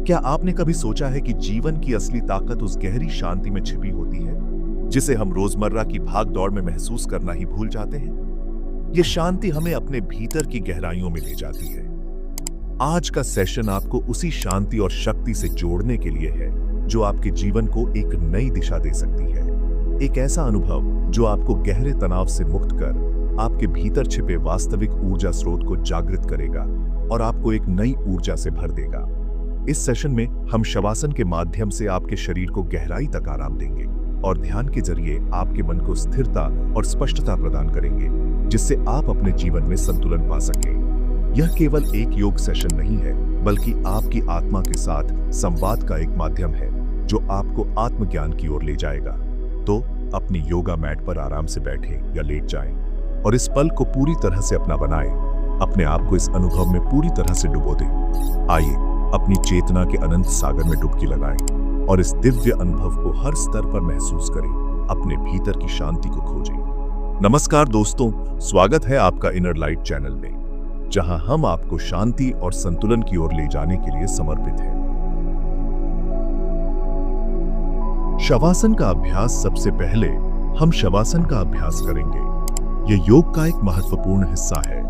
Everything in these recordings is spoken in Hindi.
क्या आपने कभी सोचा है कि जीवन की असली ताकत उस गहरी शांति में छिपी होती है जिसे हम रोजमर्रा की भाग दौड़ में महसूस करना ही भूल जाते हैं? यह शांति हमें अपने भीतर की गहराइयों में ले जाती है। आज का सेशन आपको उसी शांति और शक्ति से जोड़ने के लिए है जो आपके जीवन को एक नई दिशा दे सकती है। एक ऐसा अनुभव जो आपको गहरे तनाव से मुक्त कर आपके भीतर छिपे वास्तविक ऊर्जा स्रोत को जागृत करेगा और आपको एक नई ऊर्जा से भर देगा। इस सेशन में हम शवासन के माध्यम से आपके शरीर को गहराई तक आराम देंगे और ध्यान के जरिए आपके मन को स्थिरता और स्पष्टता प्रदान करेंगे, जिससे आप अपने जीवन में संतुलन पा सकें। यह केवल एक योग सेशन नहीं है, बल्कि आपकी आत्मा के साथ संवाद का एक माध्यम है जो आपको आत्मज्ञान की ओर ले जाएगा। तो अपनी योगा मैट पर आराम से बैठें या लेट जाएं और इस पल को पूरी तरह से अपना बनाएं। अपने आप को इस अनुभव में पूरी तरह से डुबो दें। आइए अपनी चेतना के अनंत सागर में डुबकी लगाएं और इस दिव्य अनुभव को हर स्तर पर महसूस करें। अपने भीतर की शांति को खोजें। नमस्कार दोस्तों, स्वागत है आपका इनर लाइट चैनल में, जहां हम आपको शांति और संतुलन की ओर ले जाने के लिए समर्पित हैं। शवासन का अभ्यास। सबसे पहले हम शवासन का अभ्यास करेंगे। यह योग का एक महत्वपूर्ण हिस्सा है।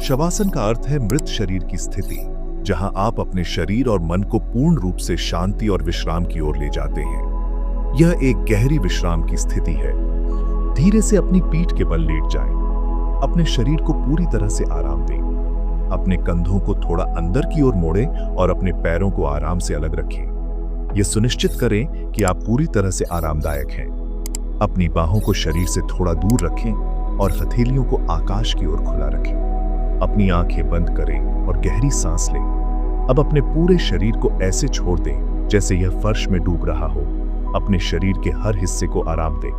शवासन का अर्थ है मृत शरीर की स्थिति, जहां आप अपने शरीर और मन को पूर्ण रूप से शांति और विश्राम की ओर ले जाते हैं। यह एक गहरी विश्राम की स्थिति है। धीरे से अपनी पीठ के बल लेट जाएं। अपने शरीर को पूरी तरह से आराम दें। अपने कंधों को थोड़ा अंदर की ओर मोड़ें और अपने पैरों को आराम से अलग रखें। यह सुनिश्चित करें कि आप पूरी तरह से आरामदायक हैं। अपनी बाहों को शरीर से थोड़ा दूर रखें और हथेलियों को आकाश की ओर खुला रखें। अपनी आंखें बंद करें और गहरी सांस लें। अब अपने पूरे शरीर को ऐसे छोड़ दें जैसे यह फर्श में डूब रहा हो। अपने शरीर के हर हिस्से को आराम दें।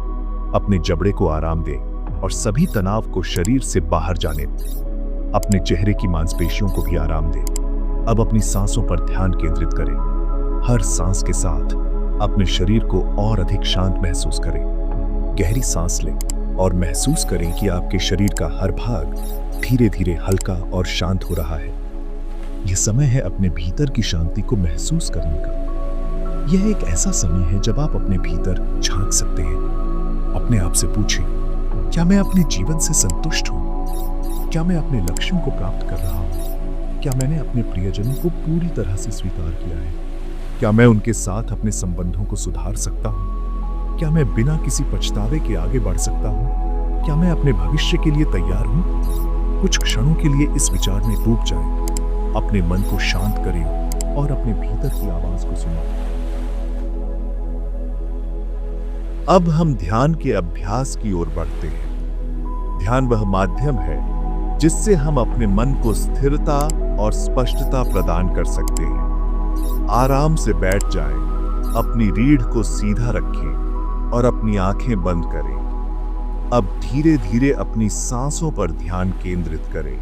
अपने जबड़े को आराम दें और सभी तनाव को शरीर से बाहर जाने दें। अपने चेहरे की मांसपेशियों को भी आराम दें। अब अपनी सांसों पर ध्यान केंद्रित करें। हर सांस के साथ अपने शरीर को और अधिक शांत महसूस करें। गहरी सांस लें और महसूस करें कि आपके शरीर का हर भाग धीरे धीरे हल्का और शांत हो रहा है। यह समय है अपने भीतर की शांति को महसूस करने का। यह एक ऐसा समय है जब आप अपने भीतर झांक सकते हैं। अपने आप से पूछें, क्या मैं अपने जीवन से संतुष्ट हूं? क्या मैं अपने लक्ष्यों को प्राप्त कर रहा हूं? क्या मैंने अपने प्रियजनों को पूरी तरह से स्वीकार किया है? क्या मैं उनके साथ अपने संबंधों को सुधार सकता हूं? क्या मैं बिना किसी पछतावे के आगे बढ़ सकता हूं? क्या मैं अपने भविष्य के लिए तैयार हूं? कुछ क्षणों के लिए इस विचार में डूब जाएं। अपने मन को शांत करें और अपने भीतर की आवाज को सुनें। अब हम ध्यान के अभ्यास की ओर बढ़ते हैं। ध्यान वह माध्यम है जिससे हम अपने मन को स्थिरता और स्पष्टता प्रदान कर सकते हैं। आराम से बैठ जाएं, अपनी रीढ़ को सीधा रखें और अपनी आंखें बंद करें। अब धीरे धीरे अपनी सांसों पर ध्यान केंद्रित करें।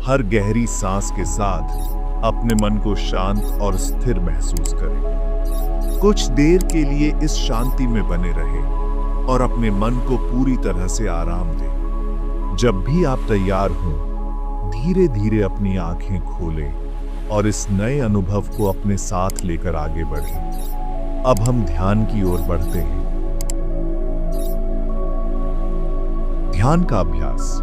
हर गहरी सांस के साथ अपने मन को शांत और स्थिर महसूस करें। कुछ देर के लिए इस शांति में बने रहें और अपने मन को पूरी तरह से आराम दें। जब भी आप तैयार हों, धीरे धीरे अपनी आंखें खोलें और इस नए अनुभव को अपने साथ लेकर आगे बढ़ें। अब हम ध्यान की ओर बढ़ते हैं। ध्यान का अभ्यास।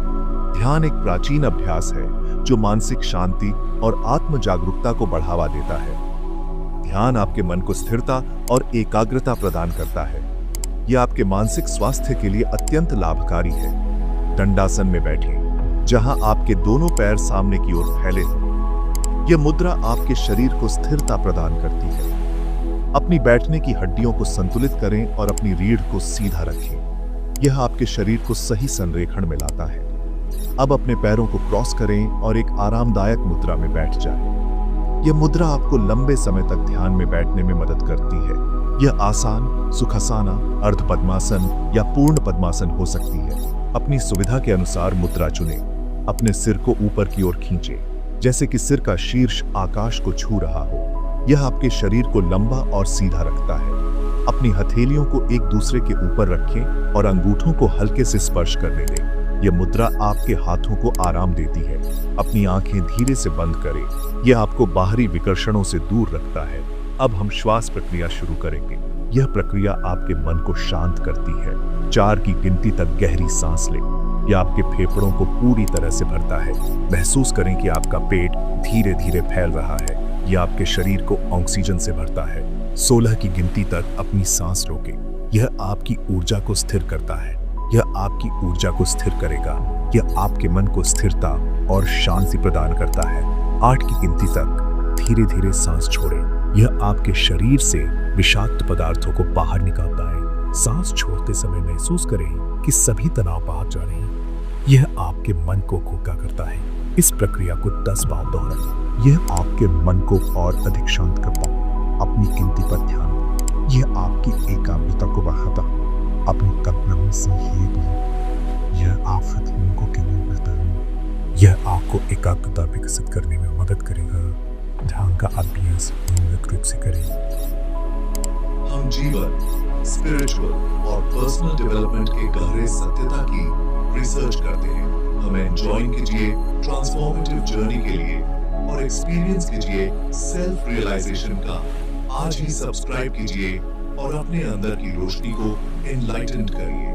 ध्यान एक प्राचीन अभ्यास है जो मानसिक शांति और आत्म जागरूकता को बढ़ावा देता है। ध्यान आपके मन को स्थिरता और एकाग्रता प्रदान करता है। यह आपके मानसिक स्वास्थ्य के लिए अत्यंत लाभकारी है। दंडासन में बैठें, जहां आपके दोनों पैर सामने की ओर फैले हों। यह मुद्रा आपके शरीर को स्थिरता प्रदान करती है। अपनी बैठने की हड्डियों को संतुलित करें और अपनी रीढ़ को सीधा रखें। यह आपके शरीर को सही संरेखण में लाता है। अब अपने पैरों को क्रॉस करें और एक आरामदायक मुद्रा में बैठ जाएं। यह मुद्रा आपको लंबे समय तक ध्यान में बैठने में मदद करती है। यह आसान, सुखासना, अर्ध पद्मासन या पूर्ण पद्मासन हो सकती है। अपनी सुविधा के अनुसार मुद्रा चुनें। अपने सिर को ऊपर की ओर खींचें, जैसे कि सिर का शीर्ष आकाश को छू रहा हो। यह आपके शरीर को लंबा और सीधा रखता है। अपनी हथेलियों को एक दूसरे के ऊपर रखें और अंगूठों को हल्के से स्पर्श करने दें। यह मुद्रा आपके हाथों को आराम देती है। अपनी आंखें धीरे से बंद करें। यह आपको बाहरी विकर्षणों से दूर रखता है। अब हम श्वास प्रक्रिया शुरू करेंगे। यह प्रक्रिया आपके मन को शांत करती है। 4 की गिनती तक गहरी सांस लें। यह आपके फेफड़ों को पूरी तरह से भरता है। महसूस करें कि आपका पेट धीरे धीरे फैल रहा है। यह आपके शरीर को ऑक्सीजन से भरता है। 16 की गिनती तक अपनी सांस रोकें। यह आपकी ऊर्जा को स्थिर करता है। यह आपकी ऊर्जा को स्थिर करेगा। यह आपके मन को स्थिरता और शांति प्रदान करता है। 8 की गिनती तक धीरे धीरे सांस छोड़ें। यह आपके शरीर से विषाक्त पदार्थों को बाहर निकालता है। सांस छोड़ते समय महसूस करें कि सभी तनाव बाहर जा रहे हैं। यह आपके मन को हल्का करता है। इस प्रक्रिया को 10 बार दोहराएं। यह आपके मन को और अधिक शांत करता है। अपनी गिनती पर ध्यान दें। यह आपकी एकाग्रता को बढ़ाता है। अपनी कल्पना से यह आप को केंद्रित करता है। यह आपको एकाग्रता विकसित करने में मदद करेगा। ध्यान का अभ्यास नियमित रूप से करें। हम जीवन, स्पिरिचुअल और पर्सनल डेवलपमेंट के गहरे सत्यता की रिसर्च करते हैं। हमें ज्वाइन कीजिए ट्रांसफॉर्मेटिव जर्नी के लिए और एक्सपीरियंस कीजिए सेल्फ रियलाइजेशन का। आज ही सब्सक्राइब कीजिए और अपने अंदर की रोशनी को एनलाइटन करिए।